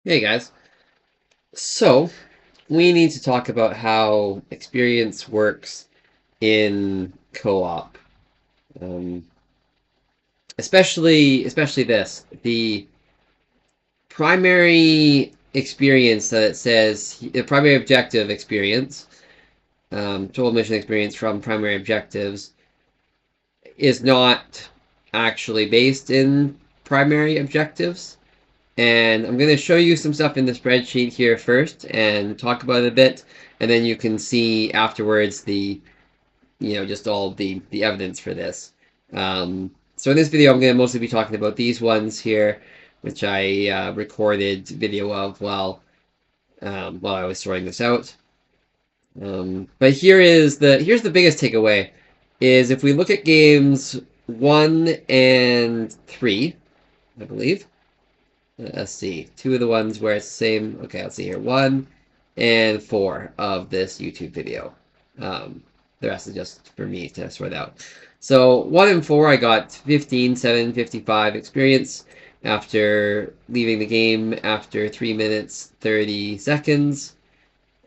Hey guys. So, we need to talk about how experience works in co-op. Um, especially this. The primary experience that it says, the primary objective experience, total mission experience from primary objectives, is not actually based in primary objectives. And I'm going to show you some stuff in the spreadsheet here first and talk about it a bit, and then you can see afterwards just all the evidence for this. So in this video, I'm going to mostly be talking about these ones here, which I recorded video of while I was sorting this out. But here's the biggest takeaway, is if we look at games 1 and 3, I believe. Let's see. Two of the ones where it's the same. Okay, let's see here. 1 and 4 of this YouTube video. The rest is just for me to sort out. So 1 and 4, I got 15, 7, 55 experience after leaving the game after 3 minutes, 30 seconds,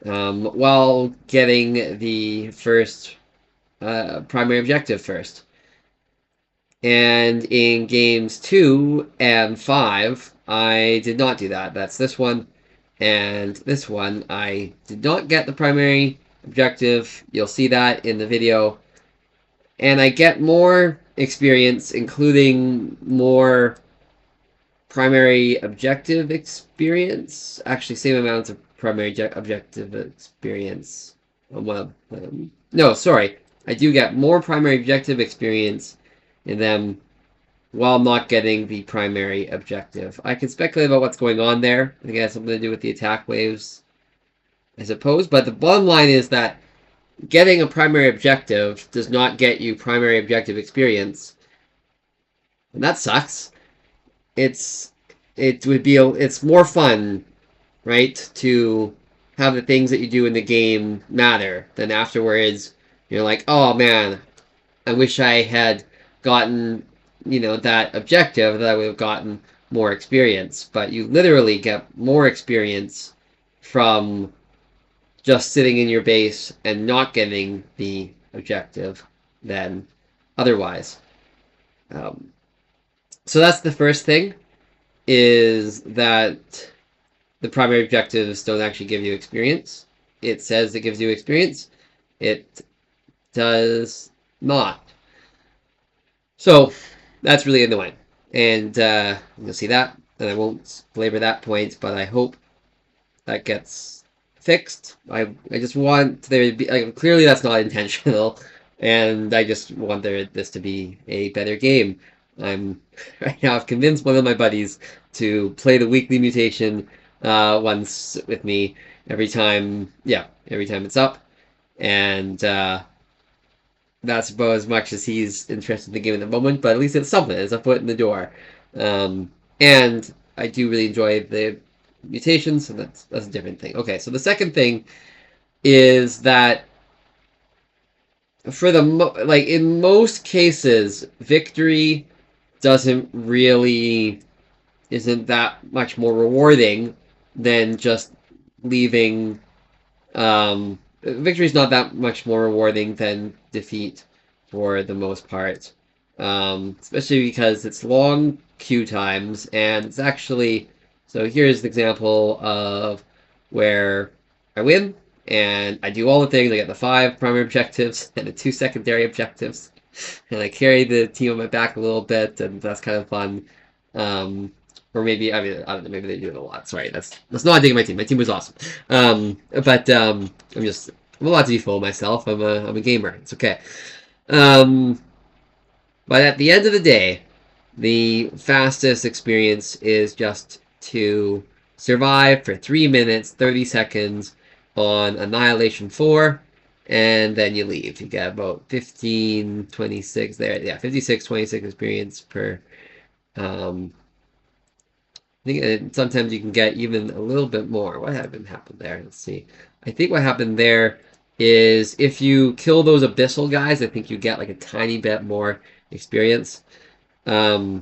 while getting the first primary objective first. And in games 2 and 5, I did not do that. That's this one. And this one, I did not get the primary objective. You'll see that in the video. And I get more experience, including more primary objective experience. Actually, same amount of primary objective experience on one of them. No, sorry. I do get more primary objective experience in them while not getting the primary objective. I can speculate about what's going on there. I think it has something to do with the attack waves, I suppose. But the bottom line is that getting a primary objective does not get you primary objective experience. And that sucks. It's more fun, right, to have the things that you do in the game matter than afterwards. You're like, oh man, I wish I had gotten, that objective, that I would have gotten more experience. But you literally get more experience from just sitting in your base and not getting the objective than otherwise. So that's the first thing, is that the primary objectives don't actually give you experience. It says it gives you experience. It does not. So that's really annoying. And you'll see that, and I won't belabor that point, but I hope that gets fixed. I just want there to be, like, clearly that's not intentional, and I just want this to be a better game. Right now I've convinced one of my buddies to play the weekly mutation once with me every time it's up, and that's about as much as he's interested in the game at the moment, but at least it's something. It's a foot in the door. And I do really enjoy the mutations, and that's a different thing. Okay, so the second thing is that in most cases, victory isn't that much more rewarding than just leaving. Victory is not that much more rewarding than defeat for the most part, especially because it's long queue times, and it's actually, so here's an example of where I win and I do all the things. I get the 5 primary objectives and the 2 secondary objectives, and I carry the team on my back a little bit, and that's kind of fun. Or maybe, I mean, I don't know, maybe they do it a lot. Sorry, that's not a dig at my team. My team was awesome. But I'm allowed to be full of myself. I'm a gamer. It's okay. But at the end of the day, the fastest experience is just to survive for 3 minutes, 30 seconds on Annihilation 4, and then you leave. You get about 15, 26 there. Yeah, 56, 26 experience per. I think sometimes you can get even a little bit more. What happened there? Let's see. I think what happened there is if you kill those abyssal guys, I think you get like a tiny bit more experience. But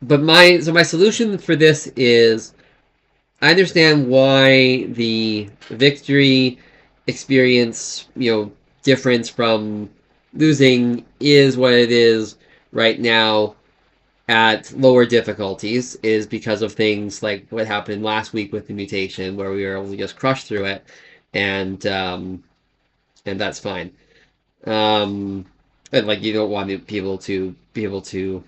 my solution for this is I understand why the victory experience, difference from losing is what it is right now at lower difficulties is because of things like what happened last week with the mutation, where we were able to just crush through it, and that's fine. And like you don't want people to be able to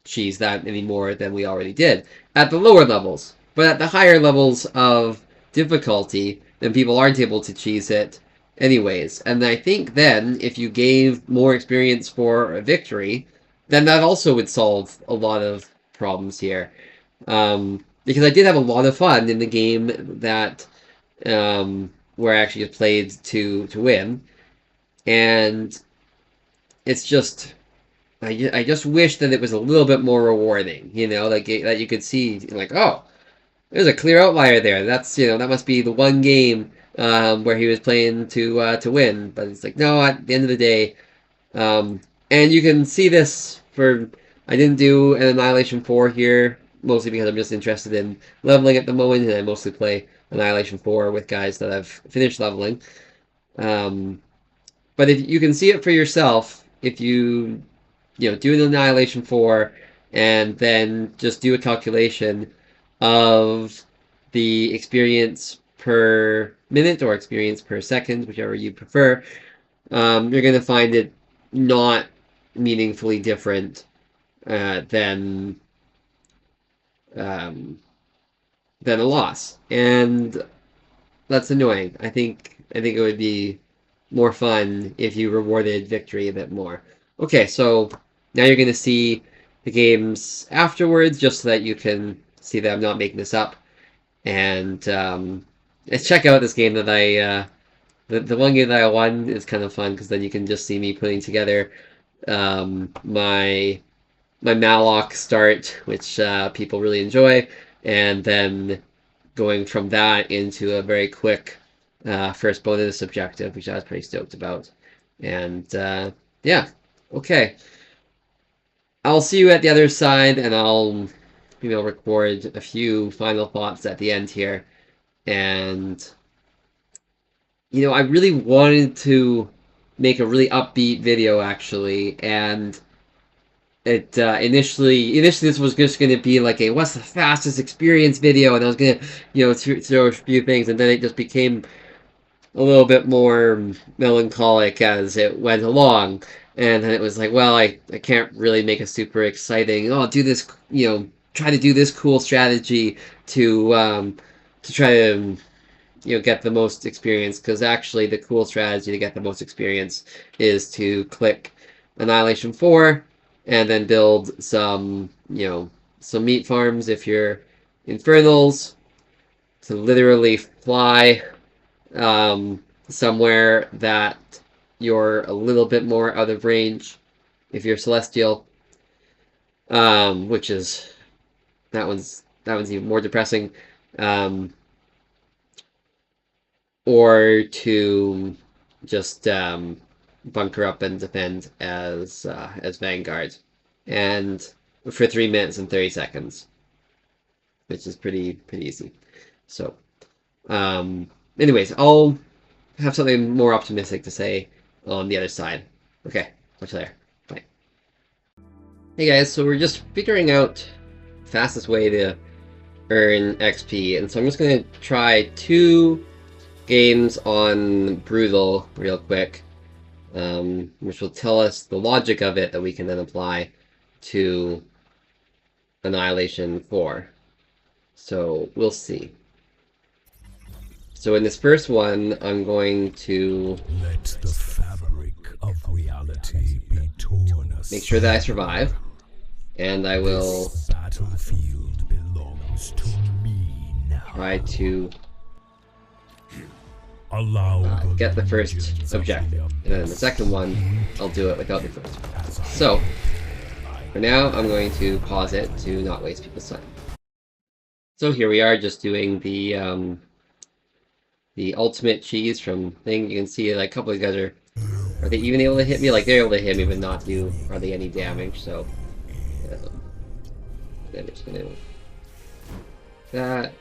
cheese that any more than we already did at the lower levels. But at the higher levels of difficulty, then people aren't able to cheese it anyways. And I think then if you gave more experience for a victory, then that also would solve a lot of problems here. Because I did have a lot of fun in the game that where I actually just played to win, and it's just I just wish that it was a little bit more rewarding, like that you could see, like, oh, there's a clear outlier there. That's, that must be the one game where he was playing to win. But it's like, no, at the end of the day, and you can see this for, I didn't do an Annihilation 4 here, mostly because I'm just interested in leveling at the moment, and I mostly play Annihilation 4 with guys that I've finished leveling. But if you can see it for yourself, if you do an Annihilation 4 and then just do a calculation of the experience per minute or experience per second, whichever you prefer, you're going to find it not meaningfully different than a loss, and that's annoying. I think it would be more fun if you rewarded victory a bit more. Okay, so now you're going to see the games afterwards, just so that you can see that I'm not making this up. And let's check out this game that the one game that I won is kind of fun, because then you can just see me putting together my Malloc start, which people really enjoy, and then going from that into a very quick first bonus objective, which I was pretty stoked about. And yeah, okay. I'll see you at the other side, and I'll record a few final thoughts at the end here. And I really wanted to make a really upbeat video, actually, and it initially this was just going to be like a what's the fastest experience video, and I was going to throw a few things, and then it just became a little bit more melancholic as it went along. And then it was like, well, I can't really make a super exciting, do this, try to do this cool strategy to try to get the most experience, because actually the cool strategy to get the most experience is to click Annihilation 4 and then build some some meat farms if you're Infernals, to literally fly somewhere that you're a little bit more out of range if you're Celestial, which is that one's even more depressing, or to just bunker up and defend as Vanguard, and for 3 minutes and 30 seconds, which is pretty easy. So anyways, I'll have something more optimistic to say on the other side. Okay, talk you later. Bye. Hey guys, so we're just figuring out the fastest way to earn XP, and so I'm just going to try 2 games on Brutal real quick, which will tell us the logic of it that we can then apply to Annihilation 4. So we'll see. So in this first one, I'm going to let the fabric of reality be torn. Make sure that I survive, and I will This battlefield belongs to me now. try to Allow get the first objective, and then the second one, I'll do it without the first one. So for now, I'm going to pause it to not waste people's time. So here we are, just doing the ultimate cheese from thing. You can see like a couple of these guys are they even able to hit me? Like they're able to hit me but not do hardly any damage, so then it's gonna that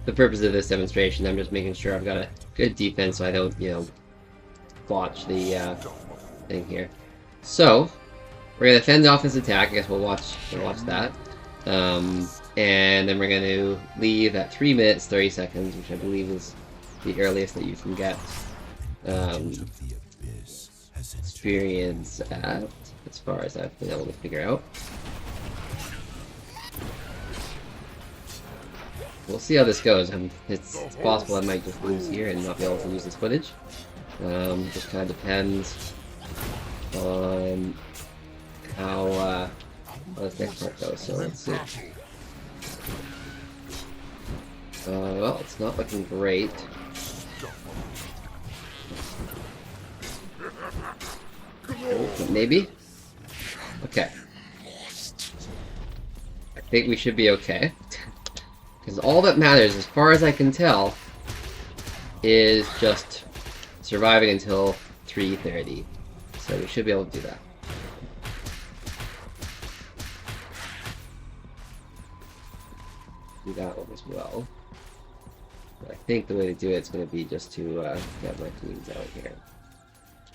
the purpose of this demonstration, I'm just making sure I've got a good defense so I don't, you know, botch the thing here. So, we're going to fend off this attack. I guess we'll watch that. And then we're going to leave at 3 minutes 30 seconds, which I believe is the earliest that you can get experience at, as far as I've been able to figure out. We'll see how this goes. It's possible I might just lose here and not be able to use this footage. Just kind of depends on how this next part goes. So let's see. Well, it's not looking great. Maybe? Okay. I think we should be okay. Because all that matters, as far as I can tell, is just surviving until 3:30. So we should be able to do that. Do that one as well. But I think the way to do it is going to be just to get my queens out here.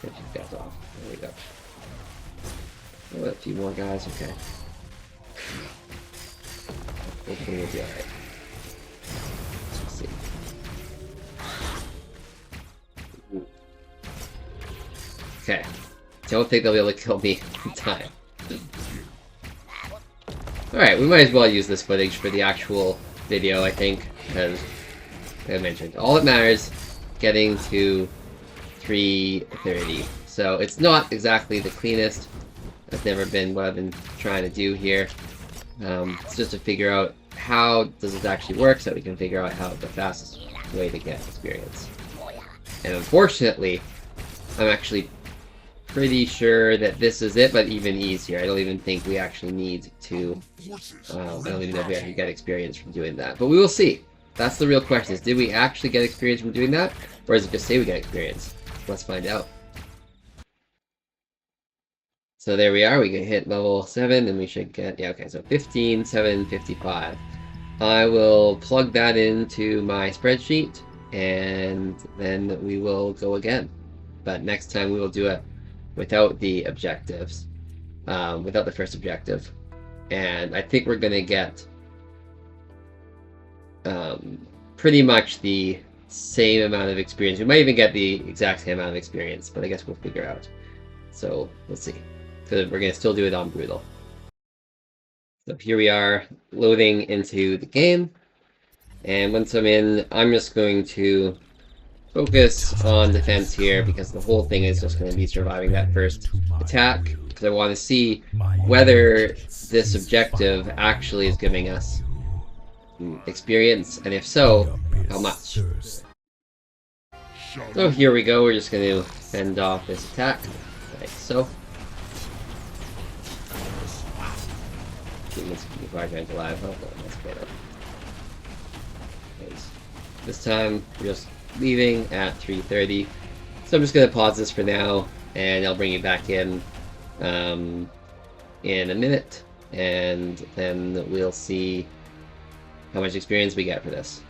Get you guys off. There we go. Oh, a few more guys. Okay. Hopefully we'll be alright. Let's see. Ooh. Okay. Don't think they'll be able to kill me in time. Alright, we might as well use this footage for the actual video, I think, because, like I mentioned, all that matters, getting to 3:30. So it's not exactly the cleanest. That's never been what I've been trying to do here. It's just to figure out how does this actually work, so that we can figure out how the fastest way to get experience. And unfortunately, I'm actually pretty sure that this is it, but even easier. I don't even think we actually need to, I don't even know if we actually get experience from doing that. But we will see. That's the real question, is did we actually get experience from doing that? Or is it just say we get experience? Let's find out. So there we are, we can hit level 7, and we should get, yeah, okay, so 15, 7, 55. I will plug that into my spreadsheet, and then we will go again. But next time we will do it without the objectives, without the first objective. And I think we're going to get pretty much the same amount of experience. We might even get the exact same amount of experience, but I guess we'll figure out. So let's see. Because we're going to still do it on Brutal. So here we are, loading into the game. And once I'm in, I'm just going to focus on defense here, because the whole thing is just going to be surviving that first attack. Because I want to see whether this objective actually is giving us experience, and if so, how much. So here we go, we're just going to fend off this attack, like so. Alive. Oh, that's better. This time, we're just leaving at 3:30. So I'm just going to pause this for now, and I'll bring you back in a minute, and then we'll see how much experience we get for this.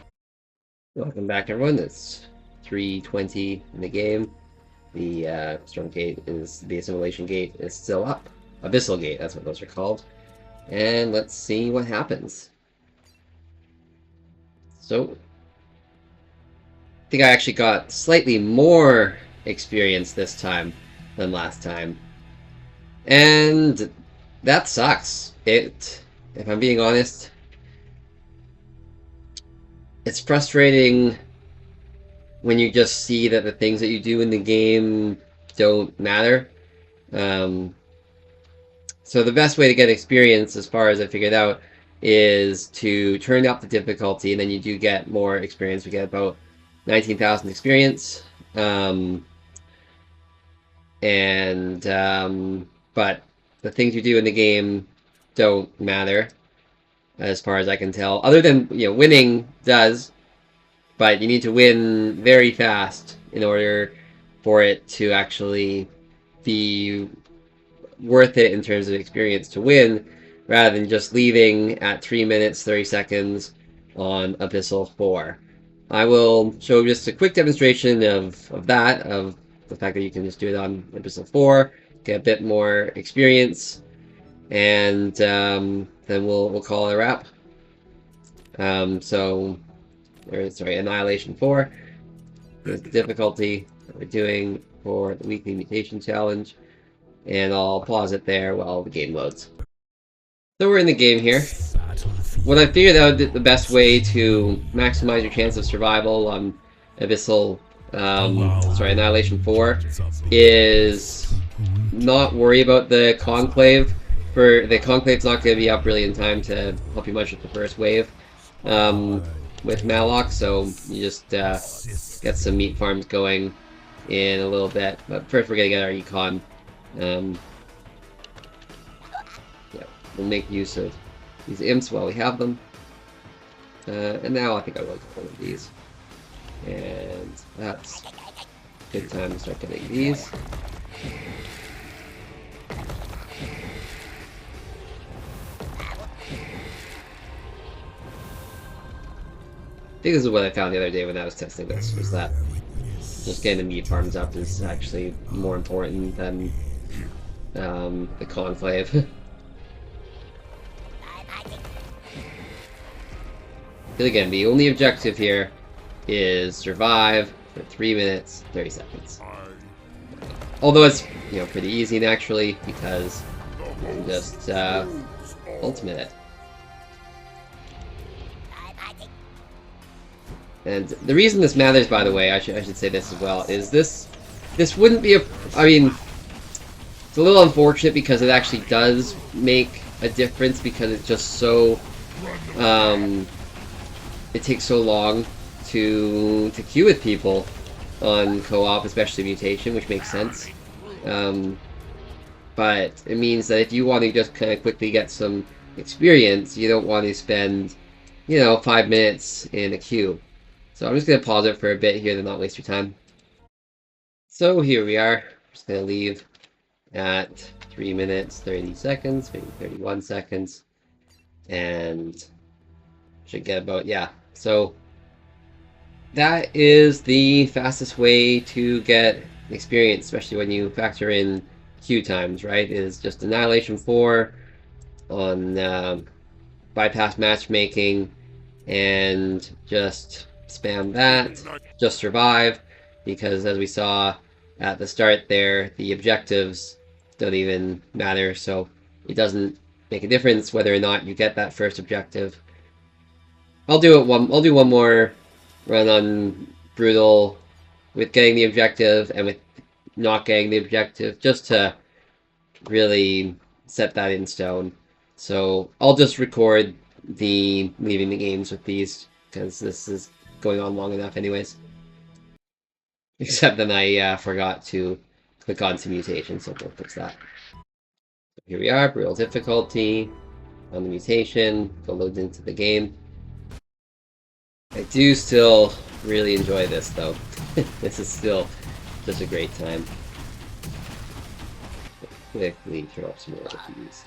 Welcome back, everyone. It's 3:20 in the game. The storm gate is, the assimilation gate is still up. Abyssal gate, that's what those are called. And let's see what happens. So, I think I actually got slightly more experience this time than last time. And that sucks. If I'm being honest, it's frustrating when you just see that the things that you do in the game don't matter. So the best way to get experience, as far as I figured out, is to turn up the difficulty, and then you do get more experience. We get about 19,000 experience. But the things you do in the game don't matter, as far as I can tell. Other than, you know, winning does, but you need to win very fast in order for it to actually be worth it in terms of experience to win, rather than just leaving at 3 minutes 30 seconds on Abyssal 4. I will show just a quick demonstration of the fact that you can just do it on Abyssal 4, get a bit more experience, and then we'll call it a wrap. Sorry, Annihilation 4 is the difficulty that we're doing for the weekly mutation challenge, and I'll pause it there while the game loads. So we're in the game here. What I figured out the best way to maximize your chance of survival on Annihilation 4 is not worry about the Conclave. The Conclave's not going to be up really in time to help you much with the first wave with Malok, so you just get some meat farms going in a little bit. But first we're going to get our econ. Yeah, we'll make use of these imps while we have them. And now I think I will get one of these. And that's a good time to start getting these. I think this is what I found the other day when I was testing this, was that just getting the meat farms up is actually more important than the Conclave. Because again, the only objective here is survive for 3 minutes, 30 seconds. Although it's, pretty easy naturally, because you can just ultimate it. And the reason this matters, by the way, I should say this as well, is this wouldn't be it's a little unfortunate because it actually does make a difference, because it's just so, it takes so long to queue with people on co-op, especially mutation, which makes sense. But it means that if you want to just kind of quickly get some experience, you don't want to spend, 5 minutes in a queue. So I'm just going to pause it for a bit here to not waste your time. So here we are. Just going to leave at 3 minutes, 30 seconds, maybe 31 seconds. And should get about, So that is the fastest way to get experience, especially when you factor in queue times, right? Is just Annihilation 4 on bypass matchmaking, and just spam that, just survive, because as we saw at the start there, the objectives don't even matter, so it doesn't make a difference whether or not you get that first objective. I'll do one more run on Brutal with getting the objective and with not getting the objective, just to really set that in stone. So I'll just record the leaving the games with these, because this is going on long enough anyways. Except then I forgot to click on to mutation, so we'll fix that. Here we are, Brutal difficulty on the mutation, go load into the game. I do still really enjoy this though. This is still just a great time. Quickly turn off some more keys.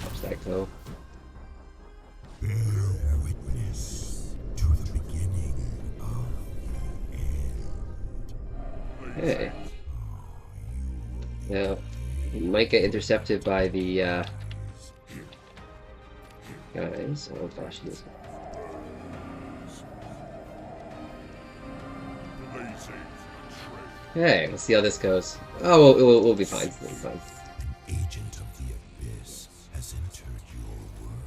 Helps that go. Bear witness to the beginning of the end. Okay. Now, you might get intercepted by the guys. Oh gosh, this. Okay, let's see how this goes. Oh, we'll be fine. We'll be fine. An agent of the abyss has entered your world.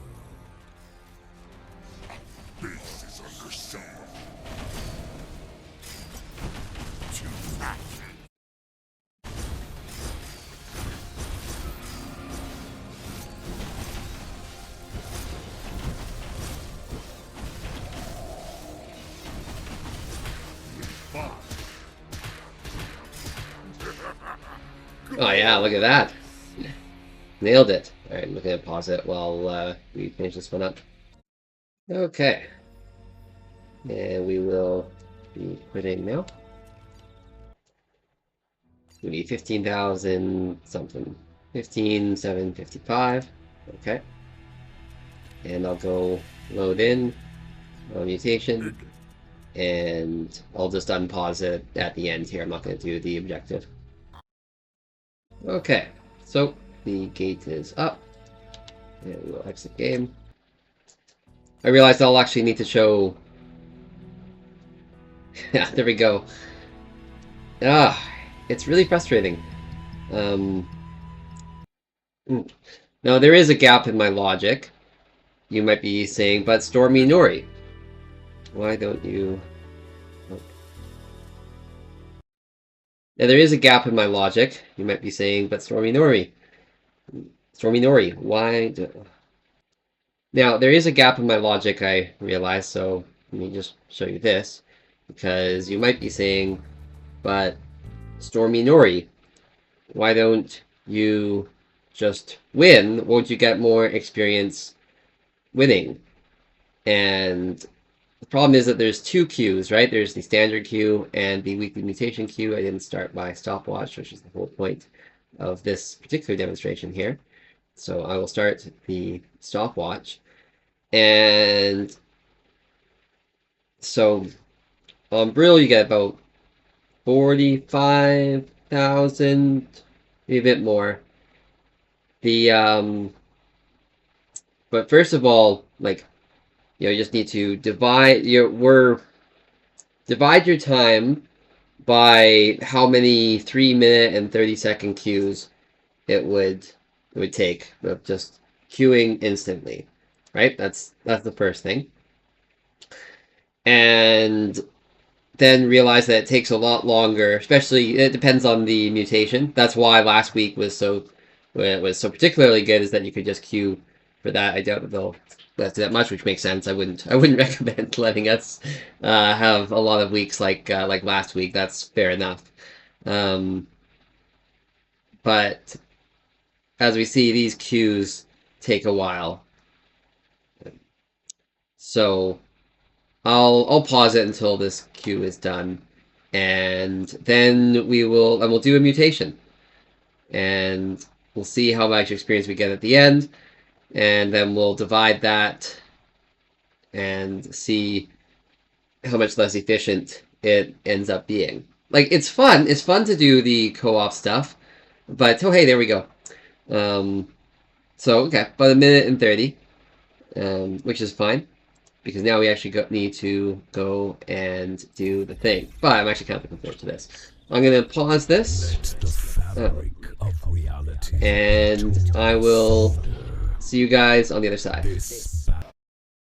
Abyss is under siege. To action. Oh yeah, look at that. Nailed it. Alright, I'm looking at pause it while we finish this one up. Okay. And we will be quitting now. We need 15,000 something. 15,755. Okay. And I'll go load in mutation, and I'll just unpause it at the end here. I'm not going to do the objective. Okay, so the gate is up, and we'll exit game. I realized I'll actually need to show... Yeah, there we go. It's really frustrating. Now, there is a gap in my logic. You might be saying, but Stormy Nori, why don't you... Oh. Now, there is a gap in my logic. You might be saying, but Stormy Nori, why do... Now, there is a gap in my logic, I realize, so let me just show you this. Because you might be saying, but Stormy Nori, why don't you just win? Won't you get more experience winning? And the problem is that there's two queues, right? There's the standard queue and the weekly mutation queue. I didn't start my stopwatch, which is the whole point of this particular demonstration here. So I will start the stopwatch. And so on Brill, you get about 45,000, maybe a bit more. But first of all, like, you just need to divide your time by how many 3-minute and 30-second queues it would take of just queuing instantly, right? That's the first thing. And then realize that it takes a lot longer, especially it depends on the mutation. That's why last week was so particularly good, is that you could just queue for that. I doubt that they'll do that much, which makes sense. I wouldn't recommend letting us have a lot of weeks like last week. That's fair enough. But as we see, these queues take a while. So I'll pause it until this queue is done, and then we'll do a mutation, and we'll see how much experience we get at the end, and then we'll divide that and see how much less efficient it ends up being. Like, it's fun to do the co-op stuff, but oh hey, there we go. So okay, about 1 minute and 30, which is fine, because now we actually need to go and do the thing. But I'm actually kind of looking forward to this. I'm going to pause this, and I will see you guys on the other side.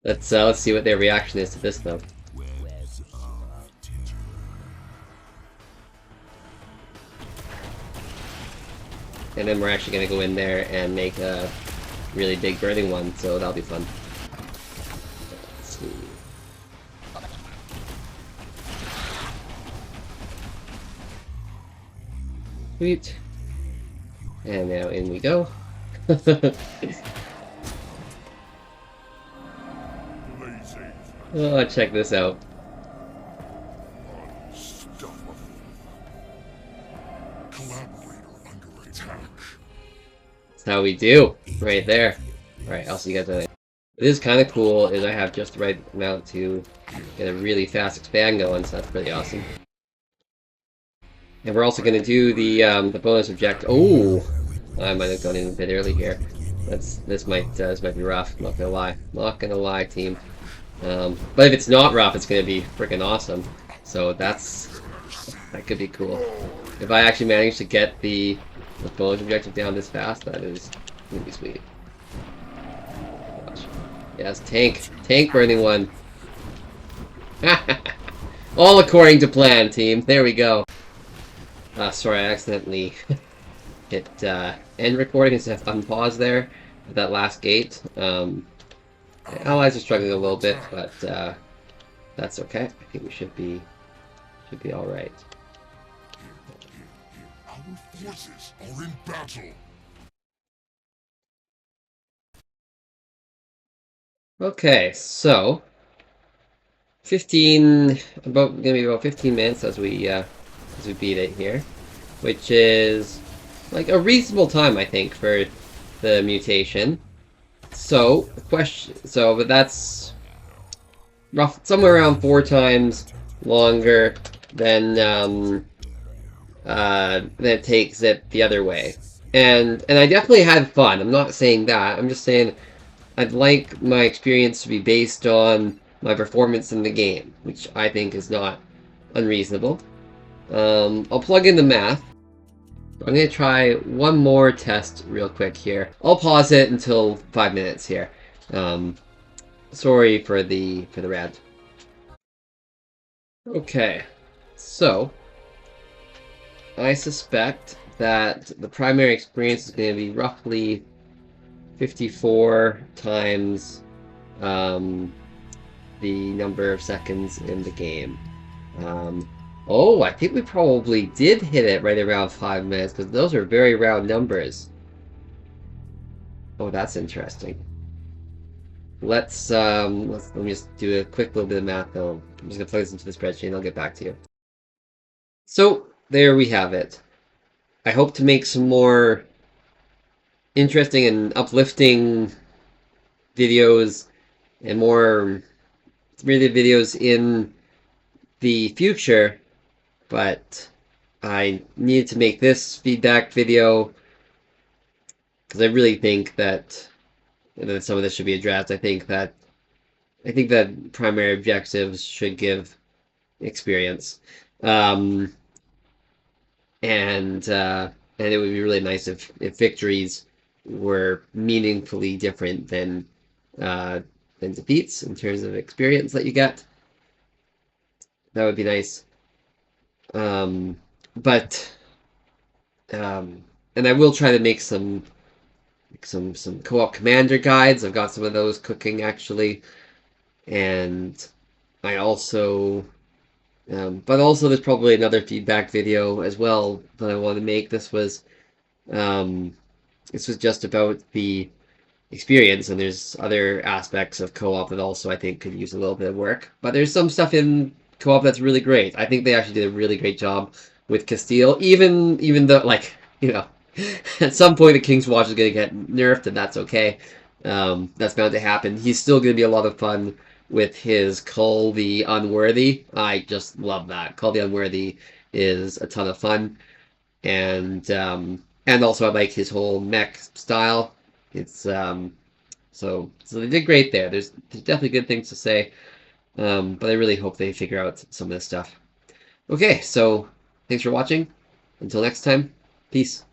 Let's see what their reaction is to this, though. And then we're actually going to go in there and make a really big burning one, so that'll be fun. Let's see. Sweet. And now in we go. Oh, check this out. That's how we do, right there. Alright, I'll see you guys later. It is kind of cool, is I have just the right amount to get a really fast expand going, so that's pretty awesome. And we're also going to do the bonus objective. Oh, I might have gone in a bit early here. This might be rough. Not gonna lie, team. But if it's not rough, it's going to be freaking awesome. So that could be cool. If I actually manage to get the bonus objective down this fast, that is going to be sweet. Gosh. Yes, tank burning one. All according to plan, team. There we go. Sorry, I accidentally hit end recording instead of unpause there at that last gate. Allies are struggling a little bit, but that's okay. I think we should be all right. Our forces are in battle. Okay, so 15 about 15 minutes as we beat it here, which is like a reasonable time, I think, for the mutation. So, the question. So, but that's somewhere around 4 times longer than that takes it the other way. And I definitely had fun. I'm not saying that. I'm just saying I'd like my experience to be based on my performance in the game, which I think is not unreasonable. I'll plug in the math. I'm going to try one more test real quick here. I'll pause it until 5 minutes here. Sorry for the rant. Okay, so I suspect that the primary experience is going to be roughly 54 times the number of seconds in the game. Oh, I think we probably did hit it right around 5 minutes, because those are very round numbers. Oh, that's interesting. Let me just do a quick little bit of math. I'm just gonna plug this into the spreadsheet and I'll get back to you. So there we have it. I hope to make some more interesting and uplifting videos and more really videos in the future, but I needed to make this feedback video because I really think that some of this should be addressed. I think that primary objectives should give experience, um, and it would be really nice if victories were meaningfully different than defeats in terms of experience that you get. That would be nice. But and I will try to make some co-op commander guides. I've got some of those cooking actually, and I also but also there's probably another feedback video as well that I want to make. This was just about the experience, and there's other aspects of co-op that also I think could use a little bit of work. But there's some stuff in co-op that's really great. I think they actually did a really great job with Kastiel, even though, like, you know, at some point the King's Watch is going to get nerfed, and that's okay. That's bound to happen. He's still going to be a lot of fun with his Cull the Unworthy. I just love that. Cull the Unworthy is a ton of fun, and also I like his whole mech style. It's so they did great there. There's definitely good things to say, but I really hope they figure out some of this stuff. Okay, so thanks for watching. Until next time, peace.